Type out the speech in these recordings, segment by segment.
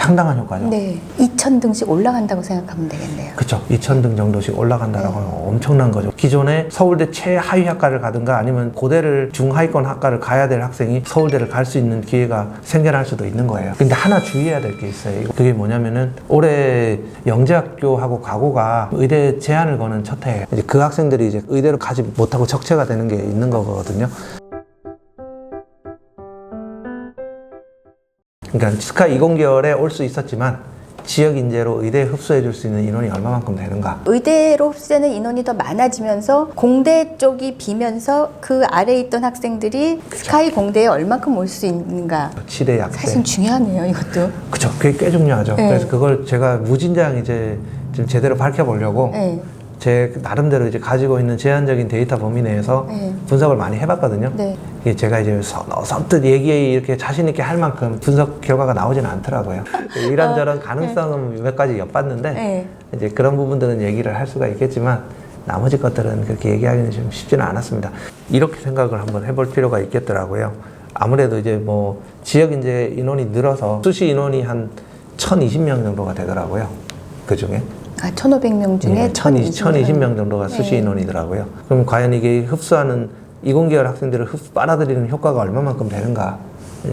상당한 효과죠. 네. 2,000등씩 올라간다고 생각하면 되겠네요. 그렇죠. 2,000등 정도씩 올라간다라고 하면 엄청난 거죠. 기존에 서울대 최하위 학과를 가든가 아니면 고대를 중하위권 학과를 가야 될 학생이 서울대를 갈 수 있는 기회가 생겨날 수도 있는 거예요. 근데 하나 주의해야 될 게 있어요. 그게 뭐냐면은 올해 영재학교하고 과고가 의대 제한을 거는 첫 해예요. 이제 그 학생들이 이제 의대로 가지 못하고 적체가 되는 게 있는 거거든요. 그러니까 스카 20개월에 올 수 있었지만 지역 인재로 의대에 흡수해 줄 수 있는 인원이 얼마만큼 되는가. 의대로 흡수되는 인원이 더 많아지면서 공대 쪽이 비면서 그 아래에 있던 학생들이 스카이 공대에 얼마큼 올 수 있는가. 치대 약대. 사실 중요하네요, 이것도. 그쵸. 그게 꽤 중요하죠. 네. 그래서 그걸 제가 무진장 이제 좀 제대로 밝혀보려고 네. 제 나름대로 이제 가지고 있는 제한적인 데이터 범위 내에서 네. 분석을 많이 해봤거든요. 네. 이게 제가 이제 선뜻 얘기에 이렇게 자신있게 할 만큼 분석 결과가 나오지는 않더라고요. 이런저런 가능성은 몇 가지 엿봤는데 네. 이제 그런 부분들은 얘기를 할 수가 있겠지만 나머지 것들은 그렇게 얘기하기는 좀 쉽지는 않았습니다. 이렇게 생각을 한번 해볼 필요가 있겠더라고요. 아무래도 이제 뭐 지역 이제 인원이 늘어서 수시 인원이 한 1,020명 정도가 되더라고요. 그 중에. 1,500명 중에 네, 1,020명 정도가 수시 네. 인원이더라고요. 그럼 과연 이게 흡수하는 20개월 학생들을 빨아들이는 효과가 얼마만큼 되는가?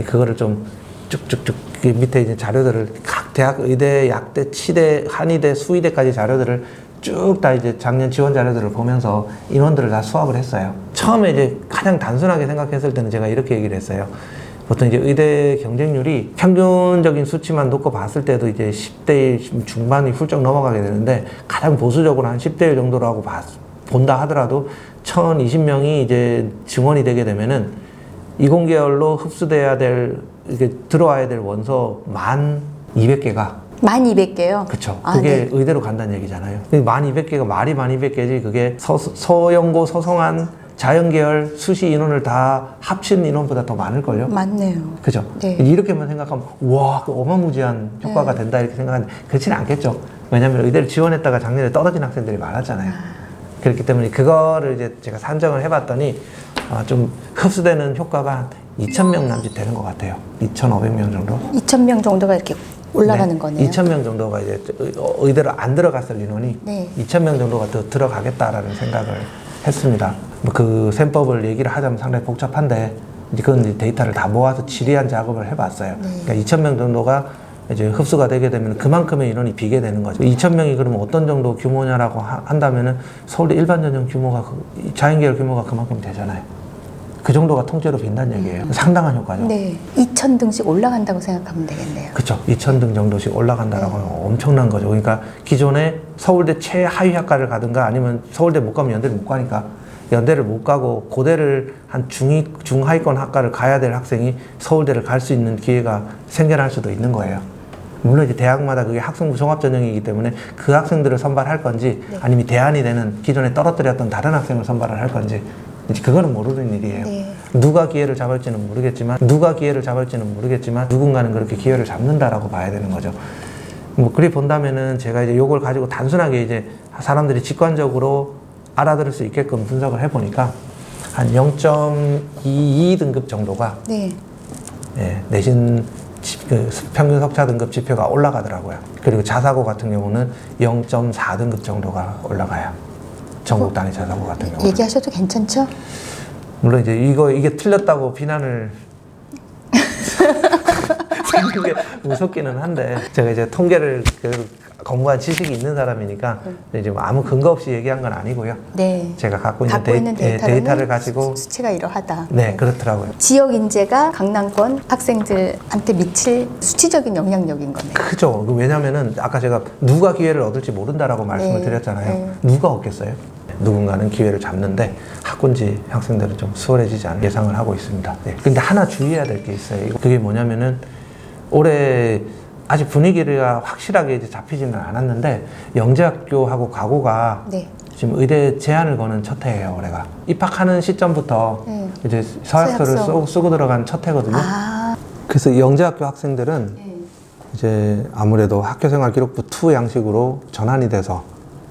그거를 좀 쭉쭉쭉 밑에 이제 자료들을 각 대학 의대, 약대, 치대, 한의대, 수의대까지 자료들을 쭉 다 이제 작년 지원 자료들을 보면서 인원들을 다 수합을 했어요. 처음에 이제 가장 단순하게 생각했을 때는 제가 이렇게 얘기를 했어요. 보통 이제 의대 경쟁률이 평균적인 수치만 놓고 봤을 때도 이제 10대 1 중반이 훌쩍 넘어가게 되는데 가장 보수적으로 한 10대 1 정도라고 본다 하더라도 1,020명이 이제 증원이 되게 되면은 20개월로 흡수돼야 될, 이게 들어와야 될 원서 1,200개가 1,200개요? 그쵸. 아, 그게 네. 의대로 간다는 얘기잖아요. 1,200개가 말이 1,200개지 그게 서영고, 서성한 자연계열 수시 인원을 다 합친 인원보다 더 많을걸요? 맞네요. 그죠? 네. 이렇게만 생각하면, 와, 그 어마무지한 효과가 된다, 이렇게 생각하는데, 그렇지는 않겠죠. 왜냐면 의대를 지원했다가 작년에 떨어진 학생들이 많았잖아요. 그렇기 때문에 그거를 이제 제가 산정을 해봤더니, 좀 흡수되는 효과가 한 2,000명 남짓 되는 것 같아요. 2,500명 정도? 2,000명 정도가 이렇게 올라가는 네. 거네요. 2,000명 정도가 이제 의대로 안 들어갔을 인원이 네. 2,000명 정도가 더 들어가겠다라는 생각을 했습니다. 그 셈법을 얘기를 하자면 상당히 복잡한데 이제 그건 이제 데이터를 다 모아서 지리한 작업을 해봤어요. 네. 그러니까 2,000명 정도가 이제 흡수가 되게 되면 그만큼의 인원이 비게 되는 거죠. 2,000명이 그러면 어떤 정도 규모냐라고 한다면은 서울대 일반 전형 규모가 자연계열 규모가 그만큼 되잖아요. 그 정도가 통째로 빈다는 얘기예요. 상당한 효과죠. 네. 2,000등씩 올라간다고 생각하면 되겠네요. 그렇죠. 2,000등 정도씩 올라간다라고 하면 엄청난 거죠. 그러니까 기존에 서울대 최하위 학과를 가든가 아니면 서울대 못 가면 연대를 못 가니까 연대를 못 가고 고대를 한 중하위권 학과를 가야 될 학생이 서울대를 갈 수 있는 기회가 생겨날 수도 있는 거예요. 물론 이제 대학마다 그게 학생부 종합 전형이기 때문에 그 학생들을 선발할 건지 네. 아니면 대안이 되는 기존에 떨어뜨렸던 다른 학생을 선발을 할 건지 이제 그거는 모르는 일이에요. 네. 누가 기회를 잡을지는 모르겠지만 누군가는 그렇게 기회를 잡는다라고 봐야 되는 거죠. 뭐 그리 본다면은 제가 이제 요걸 가지고 단순하게 이제 사람들이 직관적으로 알아들을 수 있게끔 분석을 해보니까 한 0.22 등급 정도가 네. 예, 내신 평균 석차 등급 지표가 올라가더라고요. 그리고 자사고 같은 경우는 0.4 등급 정도가 올라가요. 전국 단위 자사고 같은 경우. 얘기하셔도 괜찮죠? 물론 이제 이게 틀렸다고 비난을 하는 게 무섭기는 한데 제가 이제 통계를 공부한 지식이 있는 사람이니까 이제 뭐 아무 근거 없이 얘기한 건 아니고요. 네. 제가 갖고 있는 데이터를 가지고 수치가 이러하다. 네, 그렇더라고요. 지역 인재가 강남권 학생들한테 미칠 수치적인 영향력인 거네요. 크죠. 왜냐면은 아까 제가 누가 기회를 얻을지 모른다라고 말씀을 네. 드렸잖아요. 네. 누가 얻겠어요? 누군가는 기회를 잡는데 학군지 학생들은 좀 수월해지지 않을 예상을 하고 있습니다. 네. 근데 하나 주의해야 될 게 있어요. 그게 뭐냐면은 올해 아직 분위기가 확실하게 이제 잡히지는 않았는데 영재학교하고 과고가 네. 지금 의대 제한을 거는 첫 해예요, 올해가. 입학하는 시점부터 네. 이제 서약서를 쓰고 들어간 첫 해거든요. 아. 그래서 영재학교 학생들은 네. 이제 아무래도 학교생활 기록부 2 양식으로 전환이 돼서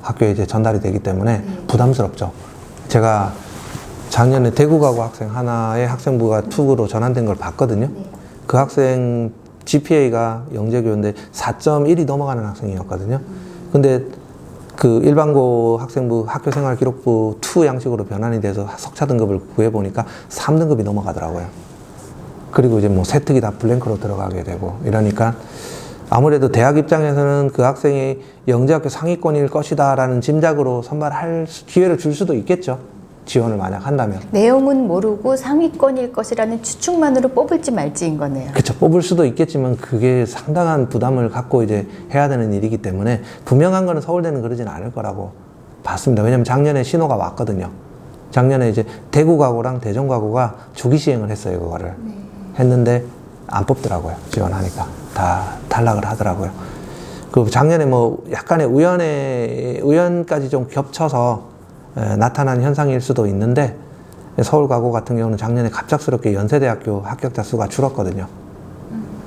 학교에 이제 전달이 되기 때문에 부담스럽죠. 제가 작년에 대구가고 학생 하나의 학생부가 2로 전환된 걸 봤거든요. 그 학생 GPA가 영재교인데 4.1이 넘어가는 학생이었거든요. 근데 그 일반고 학생부 학교생활기록부 2 양식으로 변환이 돼서 석차 등급을 구해보니까 3등급이 넘어가더라고요. 그리고 이제 뭐 세특이 다 블랭크로 들어가게 되고 이러니까 아무래도 대학 입장에서는 그 학생이 영재학교 상위권일 것이다라는 짐작으로 선발할 기회를 줄 수도 있겠죠. 지원을 만약 한다면. 내용은 모르고 상위권일 것이라는 추측만으로 뽑을지 말지인 거네요. 그렇죠. 뽑을 수도 있겠지만 그게 상당한 부담을 갖고 이제 해야 되는 일이기 때문에 분명한 거는 서울대는 그러진 않을 거라고 봤습니다. 왜냐면 작년에 신호가 왔거든요. 작년에 이제 대구가고랑 대전가고가 조기 시행을 했어요. 그거를. 했는데 안 뽑더라고요. 지원하니까. 다 탈락을 하더라고요. 그 작년에 뭐 약간의 우연까지 좀 겹쳐서 나타난 현상일 수도 있는데 서울가고 같은 경우는 작년에 갑작스럽게 연세대학교 합격자 수가 줄었거든요.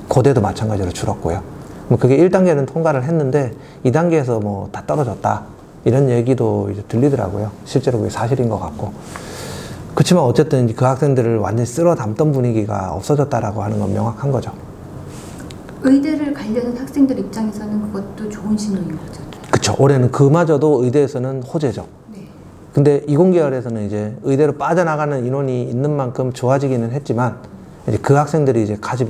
고대도 마찬가지로 줄었고요. 뭐 그게 1단계는 통과를 했는데 2단계에서 뭐 다 떨어졌다 이런 얘기도 이제 들리더라고요. 실제로 그게 사실인 것 같고. 그렇지만 어쨌든 그 학생들을 완전히 쓸어 담던 분위기가 없어졌다라고 하는 건 명확한 거죠. 의대를 가려는 학생들 입장에서는 그것도 좋은 신호인 거죠. 그렇죠. 올해는 그마저도 의대에서는 호재죠. 근데 이공계열에서는 이제 의대로 빠져나가는 인원이 있는 만큼 좋아지기는 했지만 이제 그 학생들이 이제 가지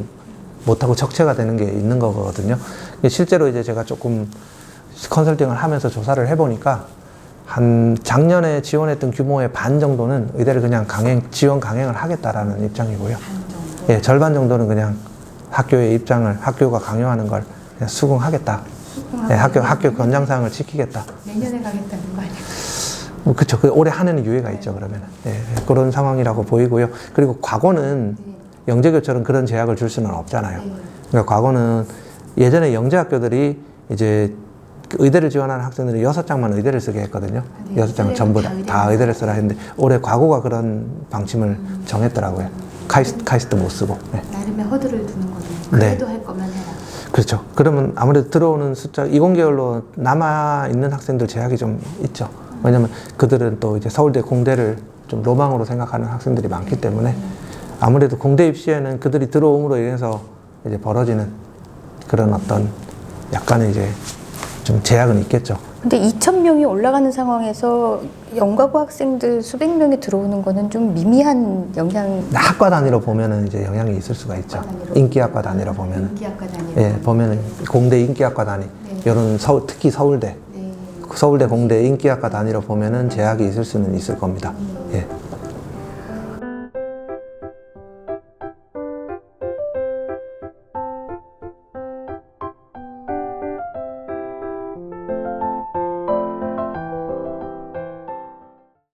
못하고 적체가 되는 게 있는 거거든요. 실제로 이제 제가 조금 컨설팅을 하면서 조사를 해보니까 한 작년에 지원했던 규모의 반 정도는 의대를 그냥 지원 강행을 하겠다라는 입장이고요. 예, 절반 정도는 그냥 학교의 입장을 학교가 강요하는 걸 그냥 수긍하겠다. 예, 학교 권장사항을 지키겠다. 내년에 가겠다는 거 아니에요? 뭐 그쵸. 그 올해 한 해는 유예가 있죠, 그러면. 예, 그런 상황이라고 보이고요. 그리고 과거는 영재교처럼 그런 제약을 줄 수는 없잖아요. 그러니까 과거는 예전에 영재학교들이 이제 의대를 지원하는 학생들이 6장만 의대를 쓰게 했거든요. 6장 전부 다 의대를 쓰라 했는데 올해 과거가 그런 방침을 정했더라고요. 카이스트 못 쓰고. 네. 나름의 허들을 두는 거네요. 그래도 할 거면 해라. 그렇죠. 그러면 아무래도 들어오는 숫자, 이공계열로 남아있는 학생들 제약이 좀 있죠. 왜냐면 그들은 또 이제 서울대, 공대를 좀 로망으로 생각하는 학생들이 많기 때문에 아무래도 공대 입시에는 그들이 들어옴으로 인해서 이제 벌어지는 그런 어떤 약간의 이제 좀 제약은 있겠죠. 근데 2,000명이 올라가는 상황에서 영과고 학생들 수백 명이 들어오는 거는 좀 미미한 영향. 학과 단위로 보면은 이제 영향이 있을 수가 있죠. 인기학과 단위로 보면은. 인기학과 단위로. 예, 보면은 공대 인기학과 단위. 이런 특히 서울대. 서울대 공대 인기학과 단위로 보면은 제약이 있을 수는 있을 겁니다. 예.